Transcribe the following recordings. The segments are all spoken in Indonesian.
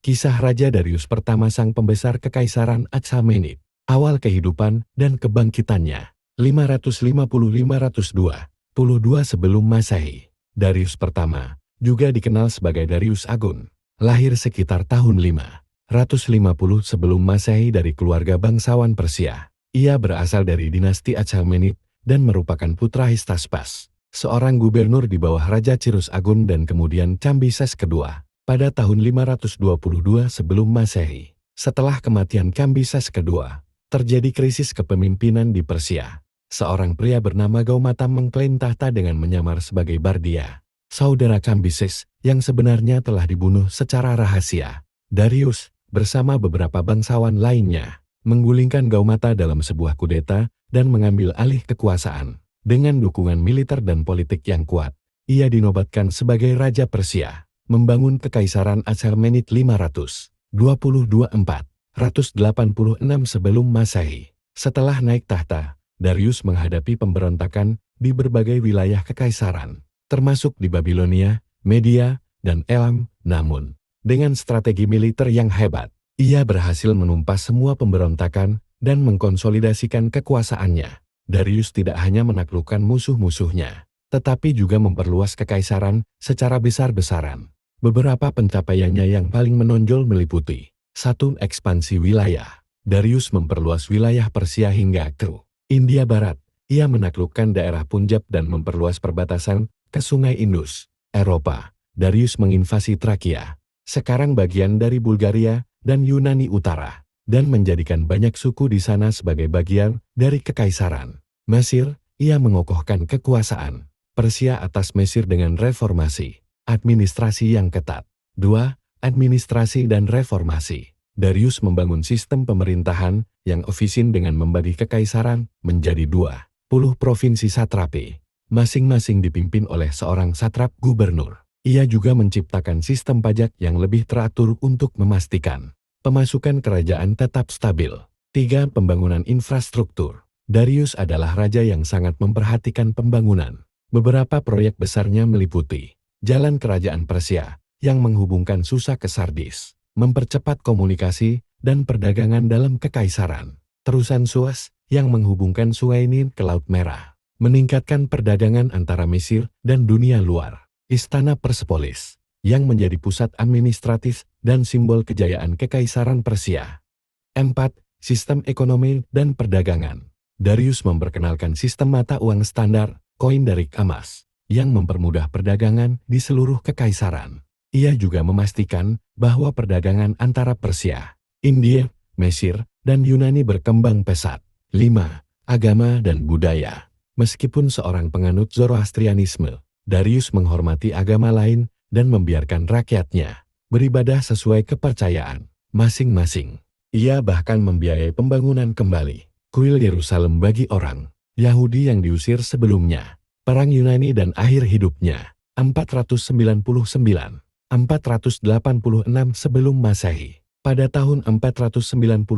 Kisah Raja Darius Pertama Sang Pembesar Kekaisaran Achaemenid. Awal kehidupan dan kebangkitannya. 550-522 sebelum Masehi. Darius Pertama, juga dikenal sebagai Darius Agung, lahir sekitar tahun 550 sebelum Masehi dari keluarga bangsawan Persia. Ia berasal dari dinasti Achaemenid dan merupakan putra Hystaspas, seorang gubernur di bawah Raja Cyrus Agung dan kemudian Cambises II, pada tahun 522 sebelum Masehi. Setelah kematian Cambises II, terjadi krisis kepemimpinan di Persia. Seorang pria bernama Gaumata mengklaim tahta dengan menyamar sebagai Bardia, saudara Cambises, yang sebenarnya telah dibunuh secara rahasia. Darius, bersama beberapa bangsawan lainnya, menggulingkan Gaumata dalam sebuah kudeta dan mengambil alih kekuasaan. Dengan dukungan militer dan politik yang kuat, ia dinobatkan sebagai Raja Persia, membangun Kekaisaran Achaemenid 522-486 sebelum Masehi. Setelah naik tahta, Darius menghadapi pemberontakan di berbagai wilayah kekaisaran, termasuk di Babilonia, Media, dan Elam. Namun, dengan strategi militer yang hebat, ia berhasil menumpas semua pemberontakan dan mengkonsolidasikan kekuasaannya. Darius tidak hanya menaklukkan musuh-musuhnya, tetapi juga memperluas kekaisaran secara besar-besaran. Beberapa pencapaiannya yang paling menonjol meliputi: 1. Ekspansi wilayah. Darius memperluas wilayah Persia hingga ke India Barat. Ia menaklukkan daerah Punjab dan memperluas perbatasan ke Sungai Indus. Eropa. Darius menginvasi Trakia, sekarang bagian dari Bulgaria dan Yunani Utara, dan menjadikan banyak suku di sana sebagai bagian dari kekaisaran. Mesir, ia mengokohkan kekuasaan Persia atas Mesir dengan reformasi administrasi yang ketat. 2. Administrasi dan reformasi. Darius membangun sistem pemerintahan yang efisien dengan membagi kekaisaran menjadi 20 provinsi satrapi, masing-masing dipimpin oleh seorang satrap gubernur. Ia juga menciptakan sistem pajak yang lebih teratur untuk memastikan pemasukan kerajaan tetap stabil. 3. Pembangunan infrastruktur. Darius adalah raja yang sangat memperhatikan pembangunan. Beberapa proyek besarnya meliputi Jalan Kerajaan Persia, yang menghubungkan Susa ke Sardis, mempercepat komunikasi dan perdagangan dalam kekaisaran. Terusan Suez, yang menghubungkan Sungai Nil ke Laut Merah, meningkatkan perdagangan antara Mesir dan dunia luar. Istana Persepolis, yang menjadi pusat administratif dan simbol kejayaan Kekaisaran Persia. 4. Sistem ekonomi dan perdagangan. Darius memperkenalkan sistem mata uang standar, koin dari emas, yang mempermudah perdagangan di seluruh kekaisaran. Ia juga memastikan bahwa perdagangan antara Persia, India, Mesir, dan Yunani berkembang pesat. 5. Agama dan budaya. Meskipun seorang penganut Zoroastrianisme, Darius menghormati agama lain dan membiarkan rakyatnya beribadah sesuai kepercayaan masing-masing. Ia bahkan membiayai pembangunan kembali kuil Yerusalem bagi orang Yahudi yang diusir sebelumnya. Perang Yunani dan akhir hidupnya. 499-486 sebelum Masehi. Pada tahun 499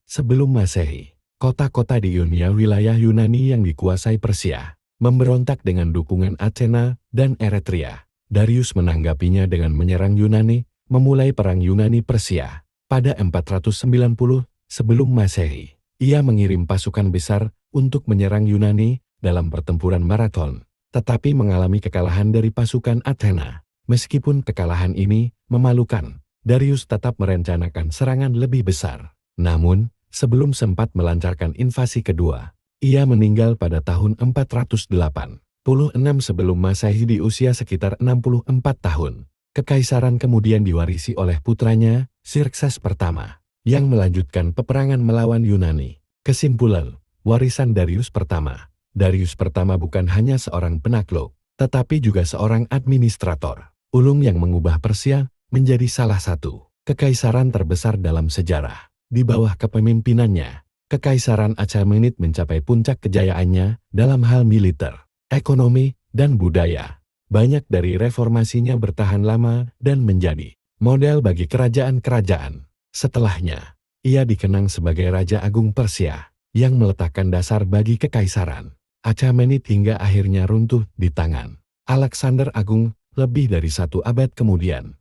sebelum Masehi, kota-kota di Ionia, wilayah Yunani yang dikuasai Persia, memberontak dengan dukungan Athena dan Eretria. Darius menanggapinya dengan menyerang Yunani, memulai perang Yunani-Persia. Pada 490 sebelum Masehi, ia mengirim pasukan besar untuk menyerang Yunani dalam pertempuran Marathon, tetapi mengalami kekalahan dari pasukan Athena. Meskipun kekalahan ini memalukan, Darius tetap merencanakan serangan lebih besar. Namun, sebelum sempat melancarkan invasi kedua, ia meninggal pada tahun 486 sebelum Masehi di usia sekitar 64 tahun. Kekaisaran kemudian diwarisi oleh putranya, Xerxes pertama, yang melanjutkan peperangan melawan Yunani. Kesimpulan, warisan Darius pertama. Darius pertama bukan hanya seorang penakluk, tetapi juga seorang administrator ulung yang mengubah Persia menjadi salah satu kekaisaran terbesar dalam sejarah. Di bawah kepemimpinannya, Kekaisaran Achaemenid mencapai puncak kejayaannya dalam hal militer, ekonomi, dan budaya. Banyak dari reformasinya bertahan lama dan menjadi model bagi kerajaan-kerajaan setelahnya. Ia dikenang sebagai Raja Agung Persia yang meletakkan dasar bagi kekaisaran Achaemenid hingga akhirnya runtuh di tangan Alexander Agung lebih dari 1 abad kemudian.